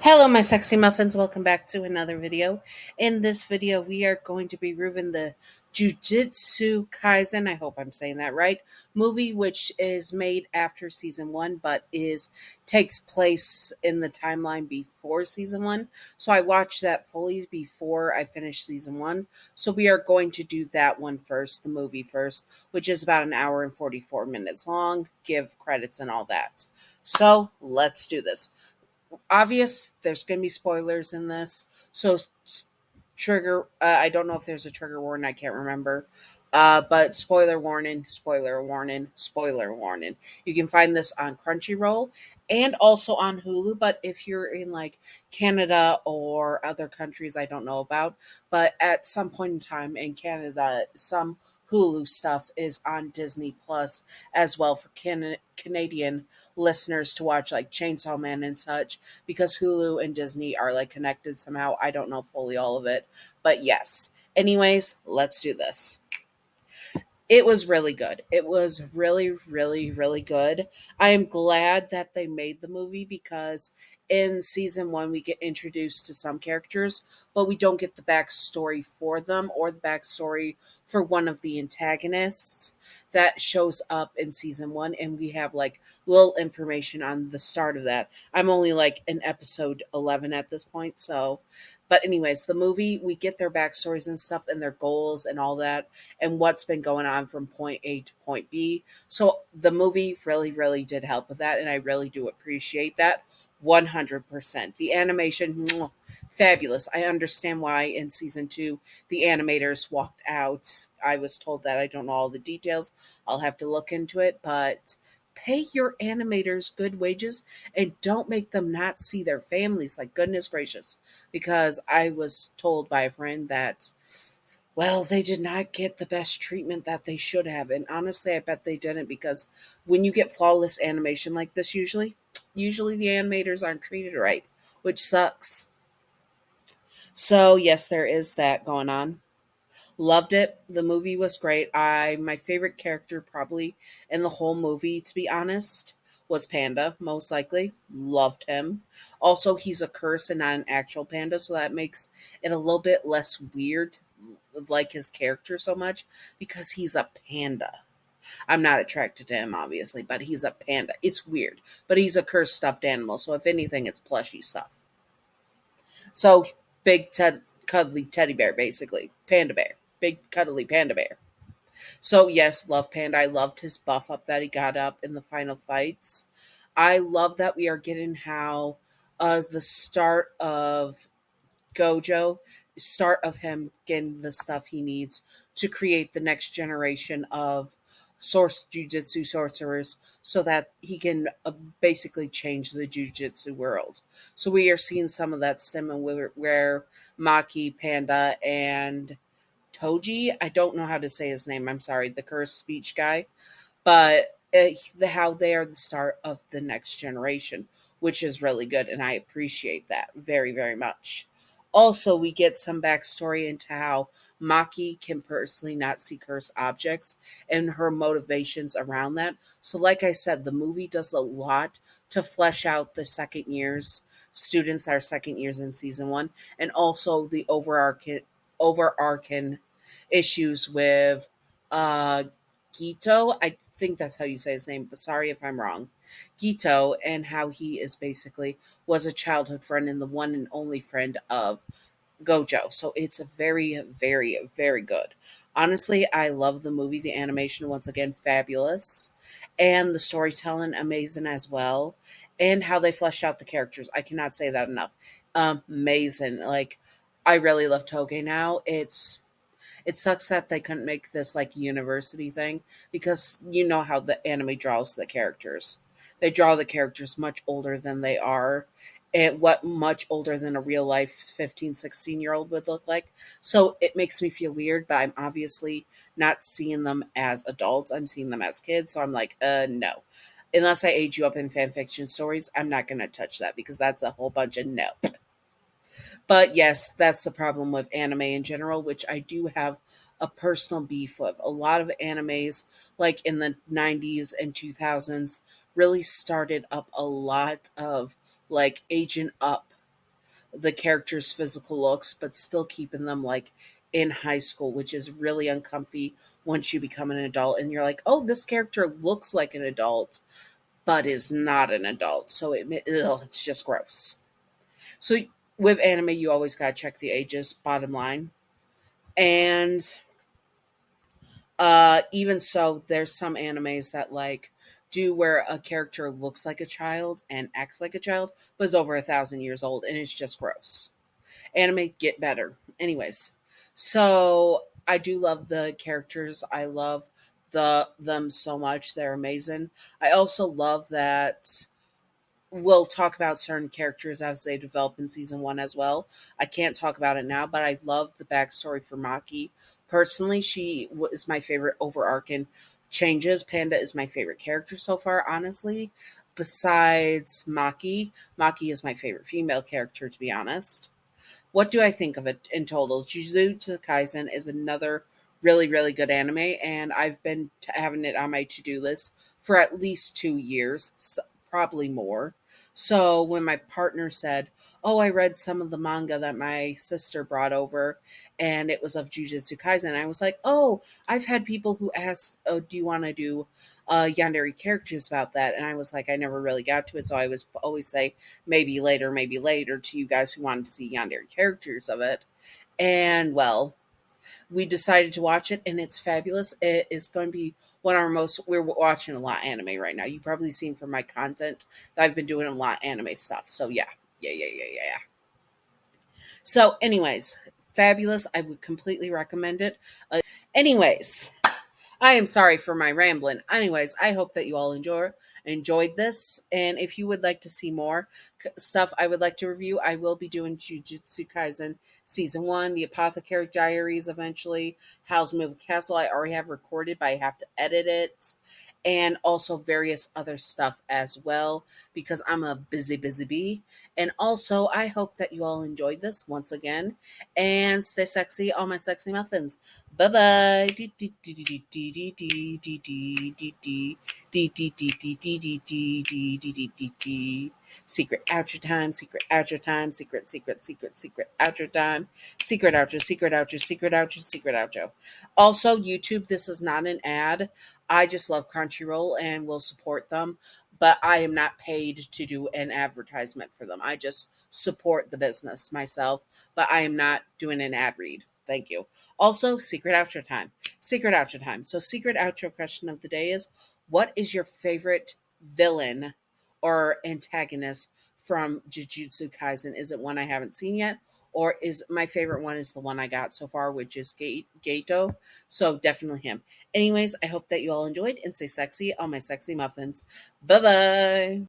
Hello, my sexy muffins. Welcome back to another video. In this video, we are going to be reviewing the Jujutsu Kaisen, I hope I'm saying that right, movie, which is made after season one, but takes place in the timeline before season one. So I watched that fully before I finished season one. So we are going to do that one first, the movie first, which is about an hour and 44 minutes long, give credits and all that. So let's do this. Obvious, there's going to be spoilers in this. So trigger, I don't know if there's a trigger warning, I can't remember. But spoiler warning, spoiler warning, spoiler warning. You can find this on Crunchyroll and also on Hulu. But if you're in like Canada or other countries I don't know about, but at some point in time in Canada, some Hulu stuff is on Disney Plus as well for Canadian listeners to watch, like Chainsaw Man and such, because Hulu and Disney are like connected somehow. I don't know fully all of it, but yes. Anyways, let's do this. It was really good. It was really, really, really good. I am glad that they made the movie because in season one, we get introduced to some characters, but we don't get the backstory for them or the backstory for one of the antagonists that shows up in season one. And we have like little information on the start of that. I'm only like in episode 11 at this point. So, but anyways, the movie, we get their backstories and stuff and their goals and all that and what's been going on from point A to point B. So the movie really, really did help with that, and I really do appreciate that 100%. The animation, fabulous. I understand why in season two the animators walked out. I was told that. I don't know all the details. I'll have to look into it, but pay your animators good wages and don't make them not see their families, like goodness gracious, because I was told by a friend that, well, they did not get the best treatment that they should have. And honestly, I bet they didn't, because when you get flawless animation like this, usually the animators aren't treated right, which sucks. So yes, there is that going on. Loved it. The movie was great. My favorite character probably in the whole movie, to be honest, was Panda, most likely. Loved him. Also, he's a curse and not an actual panda, so that makes it a little bit less weird, like his character so much, because he's a panda. I'm not attracted to him, obviously, but he's a panda. It's weird, but he's a cursed stuffed animal, so if anything, it's plushy stuff. So big, cuddly teddy bear, basically. Panda bear. Big, cuddly panda bear. So yes, love Panda. I loved his buff up that he got up in the final fights. I love that we are getting how the start of Gojo, start of him getting the stuff he needs to create the next generation of source jujitsu sorcerers so that he can basically change the jujitsu world. So we are seeing some of that stemming where Maki, Panda, and Toji, I don't know how to say his name, I'm sorry, the cursed speech guy, but how they are the start of the next generation, which is really good, and I appreciate that very, very much. Also, we get some backstory into how Maki can personally not see cursed objects and her motivations around that. So, like I said, the movie does a lot to flesh out the second years, students that are second years in season one, and also the overarching issues with uh Gito. I think that's how you say his name, but sorry if I'm wrong. Gito, and how he is basically was a childhood friend and the one and only friend of Gojo. So it's a very, very, very good. Honestly, I love the movie. The animation, once again, fabulous. And the storytelling, amazing as well. And how they fleshed out the characters. I cannot say that enough. Amazing. Like, I really love Toge now. It sucks that they couldn't make this like university thing, because you know how the anime draws the characters. They draw the characters much older than they are, and what much older than a real life 15, 16-year old would look like. So it makes me feel weird, but I'm obviously not seeing them as adults. I'm seeing them as kids. So I'm like, no. Unless I age you up in fan fiction stories, I'm not going to touch that, because that's a whole bunch of no. But yes, that's the problem with anime in general, which I do have a personal beef with. A lot of animes, like in the 90s and 2000s, really started up a lot of like aging up the character's physical looks, but still keeping them like in high school, which is really uncomfy once you become an adult and you're like, oh, this character looks like an adult, but is not an adult. So it's just gross. So with anime, you always gotta check the ages, bottom line. And even so, there's some animes that like do where a character looks like a child and acts like a child, but is over 1,000 years old, and it's just gross. Anime get better. Anyways, so I do love the characters. I love them so much. They're amazing. I also love that we'll talk about certain characters as they develop in season one as well. I can't talk about it now, but I love the backstory for Maki. Personally, she is my favorite overarching changes. Panda is my favorite character so far, honestly. Besides Maki, Maki is my favorite female character, to be honest. What do I think of it in total? Jujutsu Kaisen is another really, really good anime, and I've been having it on my to-do list for at least 2 years, probably more. So when my partner said, "Oh, I read some of the manga that my sister brought over, and it was of Jujutsu Kaisen," I was like, "Oh, I've had people who asked, oh, do you want to do yandere characters about that?" And I was like, I never really got to it, so I was always say maybe later to you guys who wanted to see yandere characters of it. And well, we decided to watch it, and it's fabulous. It is going to be one of our most. We're watching a lot of anime right now. You've probably seen from my content that I've been doing a lot of anime stuff. So yeah. So, anyways, fabulous. I would completely recommend it. Anyways, I am sorry for my rambling. Anyways, I hope that you all enjoyed this, and if you would like to see more stuff I would like to review, I will be doing Jujutsu Kaisen season 1, the Apothecary Diaries eventually, Howl's Moving Castle I already have recorded, but I have to edit it, and also various other stuff as well, because I'm a busy bee. And also, I hope that you all enjoyed this once again, and stay sexy, all my sexy muffins. Bye bye. Secret outro time, secret outro time, secret outro time, secret outro, secret outro. Also, YouTube, this is not an ad. I just love Crunchyroll and will support them, but I am not paid to do an advertisement for them. I just support the business myself, but I am not doing an ad read. Thank you. Also, secret outro time. Secret outro time. So, secret outro question of the day is, what is your favorite villain or antagonist from Jujutsu Kaisen? Is it one I haven't seen yet? Or is my favorite one is the one I got so far, which is Gato. So definitely him. Anyways, I hope that you all enjoyed and stay sexy on my sexy muffins. Bye bye.